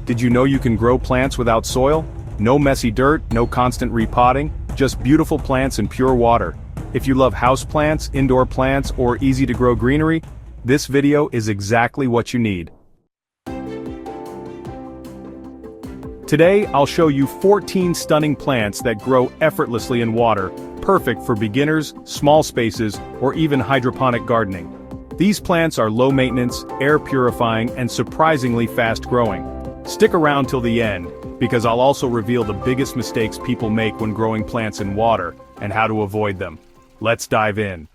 Did you know you can grow plants without soil? No messy dirt, no constant repotting, just beautiful plants in pure water. If you love houseplants, indoor plants, or easy-to-grow greenery, this video is exactly what you need. Today, I'll show you 14 stunning plants that grow effortlessly in water, perfect for beginners, small spaces, or even hydroponic gardening. These plants are low maintenance, air purifying, and surprisingly fast growing. Stick around till the end, because I'll also reveal the biggest mistakes people make when growing plants in water, and how to avoid them. Let's dive in.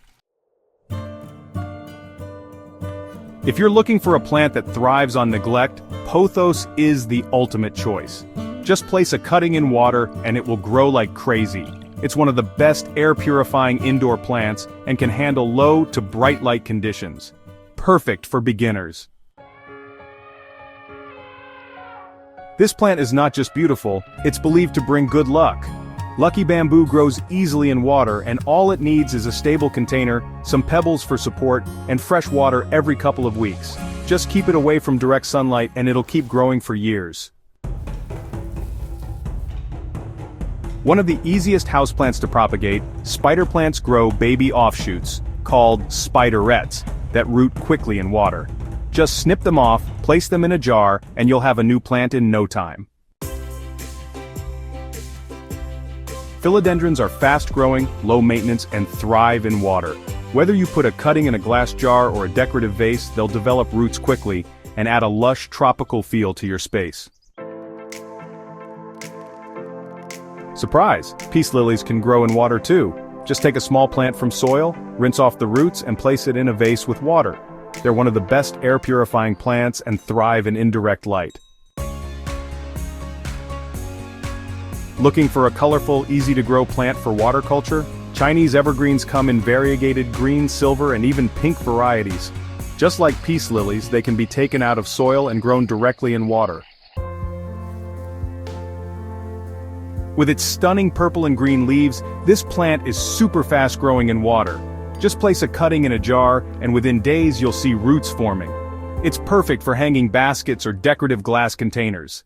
If you're looking for a plant that thrives on neglect, Pothos is the ultimate choice. Just place a cutting in water and it will grow like crazy. It's one of the best air-purifying indoor plants and can handle low to bright light conditions. Perfect for beginners. This plant is not just beautiful, it's believed to bring good luck. Lucky bamboo grows easily in water and all it needs is a stable container, some pebbles for support, and fresh water every couple of weeks. Just keep it away from direct sunlight and it'll keep growing for years. One of the easiest houseplants to propagate, spider plants grow baby offshoots, called spiderets, that root quickly in water. Just snip them off, place them in a jar, and you'll have a new plant in no time. Philodendrons are fast-growing, low-maintenance, and thrive in water. Whether you put a cutting in a glass jar or a decorative vase, they'll develop roots quickly and add a lush tropical feel to your space. Surprise! Peace lilies can grow in water too. Just take a small plant from soil, rinse off the roots, and place it in a vase with water. They're one of the best air-purifying plants and thrive in indirect light. Looking for a colorful, easy-to-grow plant for water culture? Chinese evergreens come in variegated green, silver, and even pink varieties. Just like peace lilies, they can be taken out of soil and grown directly in water. With its stunning purple and green leaves, this plant is super fast growing in water. Just place a cutting in a jar, and within days you'll see roots forming. It's perfect for hanging baskets or decorative glass containers.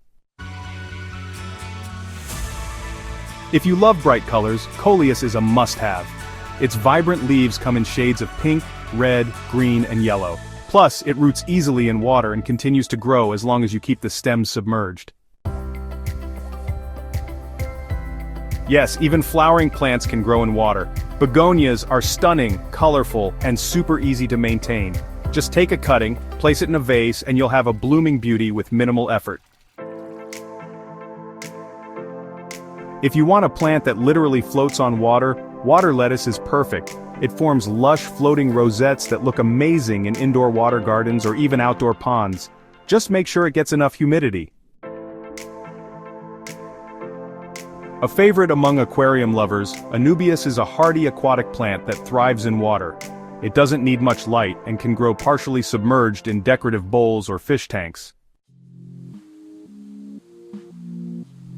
If you love bright colors, Coleus is a must-have. Its vibrant leaves come in shades of pink, red, green, and yellow. Plus, it roots easily in water and continues to grow as long as you keep the stems submerged. Yes, even flowering plants can grow in water. Begonias are stunning, colorful, and super easy to maintain. Just take a cutting, place it in a vase, and you'll have a blooming beauty with minimal effort. If you want a plant that literally floats on water, water lettuce is perfect. It forms lush floating rosettes that look amazing in indoor water gardens or even outdoor ponds. Just make sure it gets enough humidity. A favorite among aquarium lovers, Anubias is a hardy aquatic plant that thrives in water. It doesn't need much light and can grow partially submerged in decorative bowls or fish tanks.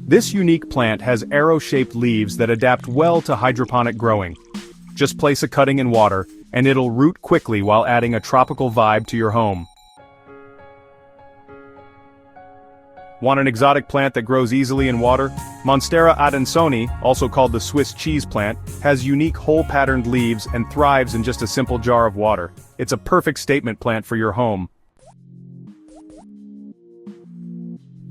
This unique plant has arrow-shaped leaves that adapt well to hydroponic growing. Just place a cutting in water, and it'll root quickly while adding a tropical vibe to your home. Want an exotic plant that grows easily in water? Monstera adansoni, also called the Swiss cheese plant, has unique hole-patterned leaves and thrives in just a simple jar of water. It's a perfect statement plant for your home.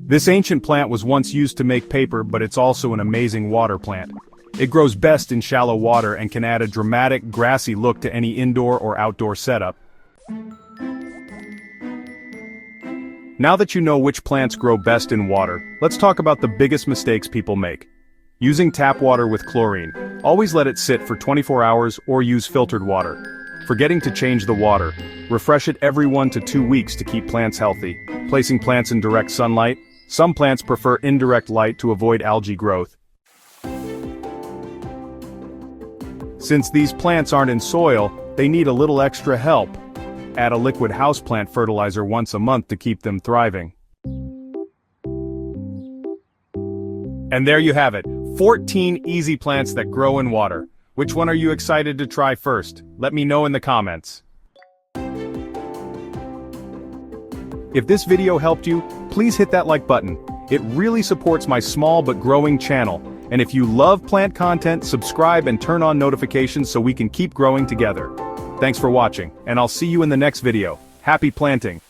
This ancient plant was once used to make paper, but it's also an amazing water plant. It grows best in shallow water and can add a dramatic, grassy look to any indoor or outdoor setup. Now that you know which plants grow best in water, let's talk about the biggest mistakes people make. Using tap water with chlorine. Always let it sit for 24 hours or use filtered water. Forgetting to change the water. Refresh it every 1 to 2 weeks to keep plants healthy. Placing plants in direct sunlight. Some plants prefer indirect light to avoid algae growth. Since these plants aren't in soil, they need a little extra help. Add a liquid houseplant fertilizer once a month to keep them thriving. And there you have it, 14 easy plants that grow in water. Which one are you excited to try first? Let me know in the comments. If this video helped you, please hit that like button. It really supports my small but growing channel. And if you love plant content, subscribe and turn on notifications so we can keep growing together. Thanks for watching, and I'll see you in the next video. Happy planting!